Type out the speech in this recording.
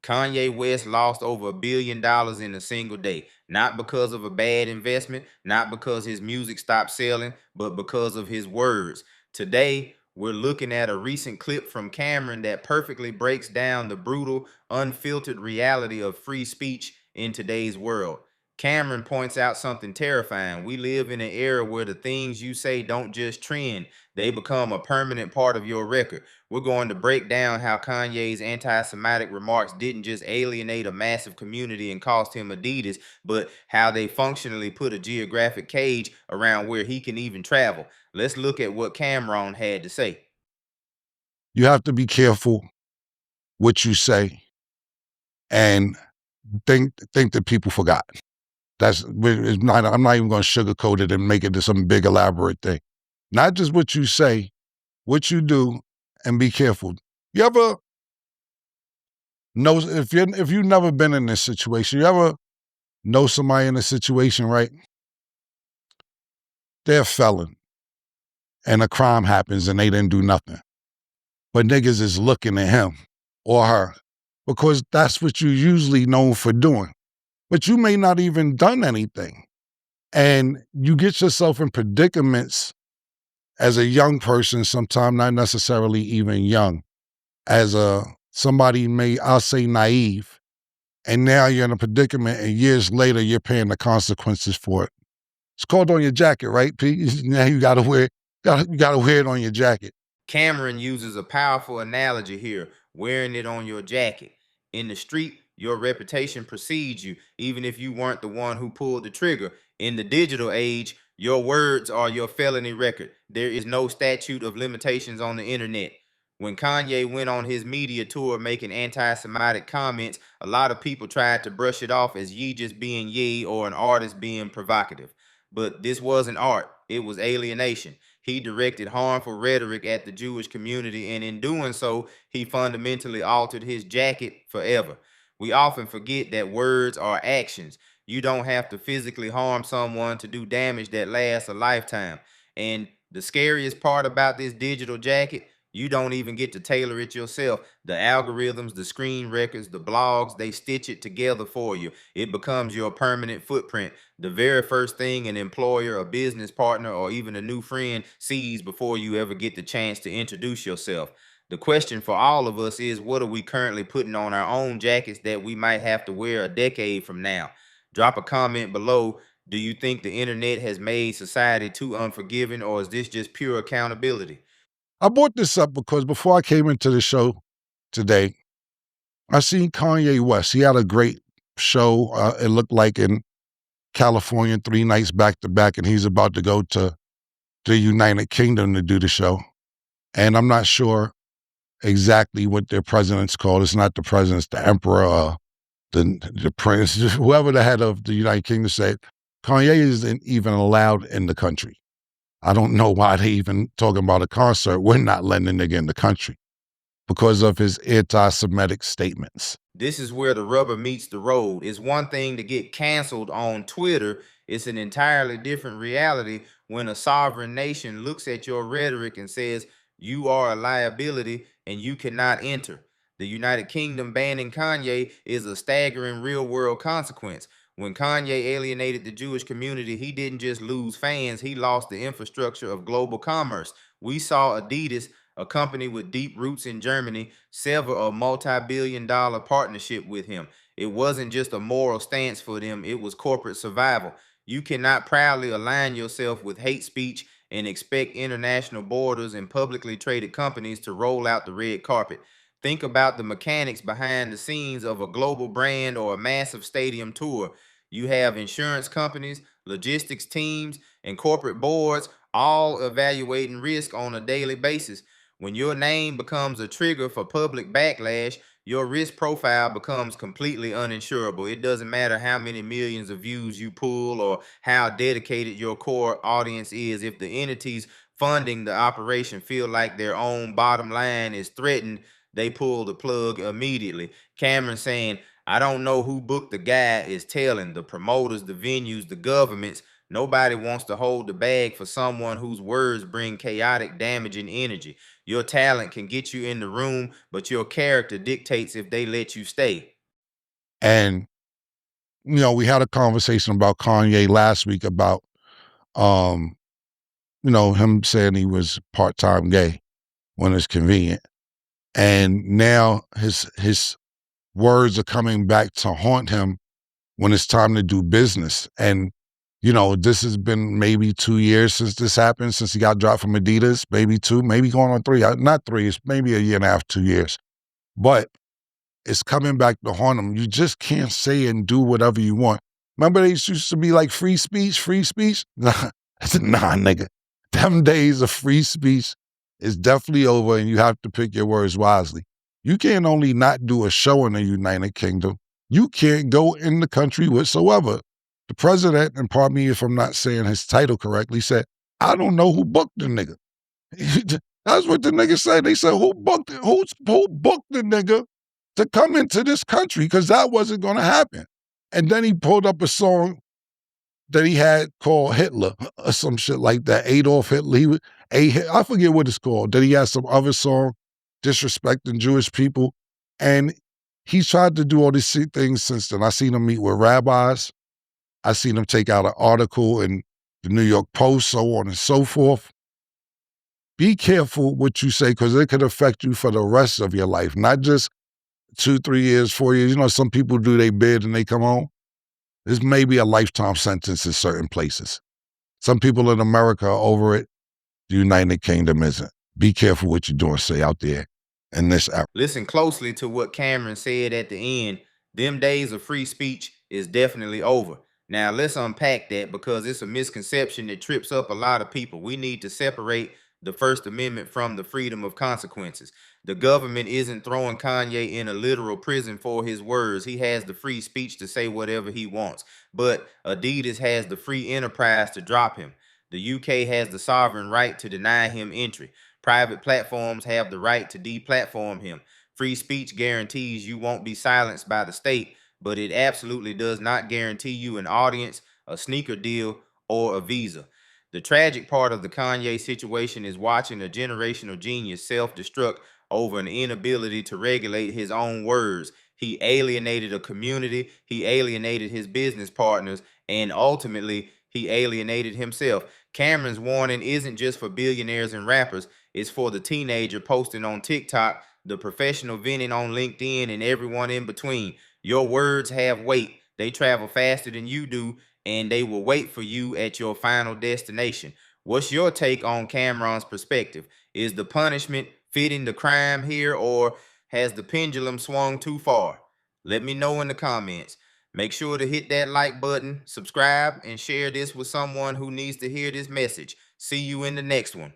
Kanye West lost over $1 billion in a single day, not because of a bad investment, not because his music stopped selling, but because of his words. Today, we're looking at a recent clip from Cameron that perfectly breaks down the brutal, unfiltered reality of free speech in today's world. Cameron points out something terrifying. We live in an era where the things you say don't just trend, they become a permanent part of your record. We're going to break down how Kanye's anti-Semitic remarks didn't just alienate a massive community and cost him Adidas, but how they functionally put a geographic cage around where he can even travel. Let's look at what Cameron had to say. You have to be careful what you say and think that people forgot. It's not. I'm not even going to sugarcoat it and make it to some big elaborate thing. Not just what you say, what you do, and be careful. You ever know if you've never been in this situation? You ever know somebody in a situation, right? They're a felon, and a crime happens, and they didn't do nothing, but niggas is looking at him or her because that's what you're usually known for doing. But you may not even done anything, and you get yourself in predicaments as a young person, sometimes not necessarily even young, as somebody I'll say naive, and now you're in a predicament, and years later you're paying the consequences for it. It's called on your jacket, right, Pete? Now you gotta wear it on your jacket. Cameron uses a powerful analogy here, wearing it on your jacket. In the street, your reputation precedes you, even if you weren't the one who pulled the trigger. In the digital age, your words are your felony record. There is no statute of limitations on the internet. When Kanye went on his media tour making anti-Semitic comments, a lot of people tried to brush it off as Ye just being Ye or an artist being provocative. But this wasn't art, it was alienation. He directed harmful rhetoric at the Jewish community, and in doing so, he fundamentally altered his jacket forever. We often forget that words are actions. You don't have to physically harm someone to do damage that lasts a lifetime. And the scariest part about this digital jacket, you don't even get to tailor it yourself. The algorithms, the screen records, the blogs, they stitch it together for you. It becomes your permanent footprint. The very first thing an employer, a business partner, or even a new friend sees before you ever get the chance to introduce yourself. The question for all of us is, what are we currently putting on our own jackets that we might have to wear a decade from now? Drop a comment below. Do you think the internet has made society too unforgiving, or is this just pure accountability? I brought this up because before I came into the show today, I seen Kanye West. He had a great show. It looked like in California, 3 nights back to back, and he's about to go to the United Kingdom to do the show. And I'm not sure exactly what their president's called. It's not the president, it's the emperor, the prince, whoever the head of the United Kingdom said. Kanye isn't even allowed in the country. I don't know why they even talking about a concert. We're not letting a nigga in the country because of his anti-Semitic statements. This is where the rubber meets the road. It's one thing to get canceled on Twitter. It's an entirely different reality when a sovereign nation looks at your rhetoric and says, you are a liability and you cannot enter. The United Kingdom banning Kanye is a staggering real world consequence. When Kanye alienated the Jewish community, he didn't just lose fans, he lost the infrastructure of global commerce. We saw Adidas, a company with deep roots in Germany, sever a multi-billion-dollar partnership with him. It wasn't just a moral stance for them, it was corporate survival. You cannot proudly align yourself with hate speech and expect international borders and publicly traded companies to roll out the red carpet. Think about the mechanics behind the scenes of a global brand or a massive stadium tour. You have insurance companies, logistics teams, and corporate boards all evaluating risk on a daily basis. When your name becomes a trigger for public backlash, your risk profile becomes completely uninsurable. It doesn't matter how many millions of views you pull or how dedicated your core audience is. If the entities funding the operation feel like their own bottom line is threatened, they pull the plug immediately. Cameron saying, I don't know who booked the guy is telling the promoters, the venues, the governments. Nobody wants to hold the bag for someone whose words bring chaotic, damaging energy. Your talent can get you in the room, but your character dictates if they let you stay. And, we had a conversation about Kanye last week about, um, him saying he was part-time gay when it's convenient. And now his words are coming back to haunt him when it's time to do business. And, this has been maybe 2 years since this happened, since he got dropped from Adidas, maybe 2, maybe going on 3. Not 3, it's maybe a year and a half, 2 years. But it's coming back to haunt him. You just can't say and do whatever you want. Remember they used to be like free speech, free speech? Nah, nigga. Them days of free speech is definitely over, and you have to pick your words wisely. You can't only not do a show in the United Kingdom, you can't go in the country whatsoever. The president, and pardon me if I'm not saying his title correctly, said, I don't know who booked the nigga. That's what the nigga said. They said, who booked it? Who booked the nigga to come into this country? Because that wasn't going to happen. And then he pulled up a song that he had called Hitler or some shit like that. Adolf Hitler. I forget what it's called. Then he had some other song disrespecting Jewish people. And he's tried to do all these things since then. I seen him meet with rabbis. I seen him take out an article in the New York Post, so on and so forth. Be careful what you say, because it could affect you for the rest of your life, not just 2, 3 years, 4 years. Some people do they bid and they come home. This may be a lifetime sentence in certain places. Some people in America are over it. The United Kingdom isn't. Be careful what you do and say out there in this era. Listen closely to what Cameron said at the end. Them days of free speech is definitely over. Now let's unpack that, because it's a misconception that trips up a lot of people. We need to separate the First Amendment from the freedom of consequences. The government isn't throwing Kanye in a literal prison for his words. He has the free speech to say whatever he wants. But Adidas has the free enterprise to drop him. The UK has the sovereign right to deny him entry. Private platforms have the right to deplatform him. Free speech guarantees you won't be silenced by the state, but it absolutely does not guarantee you an audience, a sneaker deal, or a visa. The tragic part of the Kanye situation is watching a generational genius self-destruct over an inability to regulate his own words. He alienated a community, he alienated his business partners, and ultimately, he alienated himself. Cameron's warning isn't just for billionaires and rappers, it's for the teenager posting on TikTok, the professional venting on LinkedIn, and everyone in between. Your words have weight. They travel faster than you do, and they will wait for you at your final destination. What's your take on Cameron's perspective? Is the punishment fitting the crime here, or has the pendulum swung too far? Let me know in the comments. Make sure to hit that like button, subscribe, and share this with someone who needs to hear this message. See you in the next one.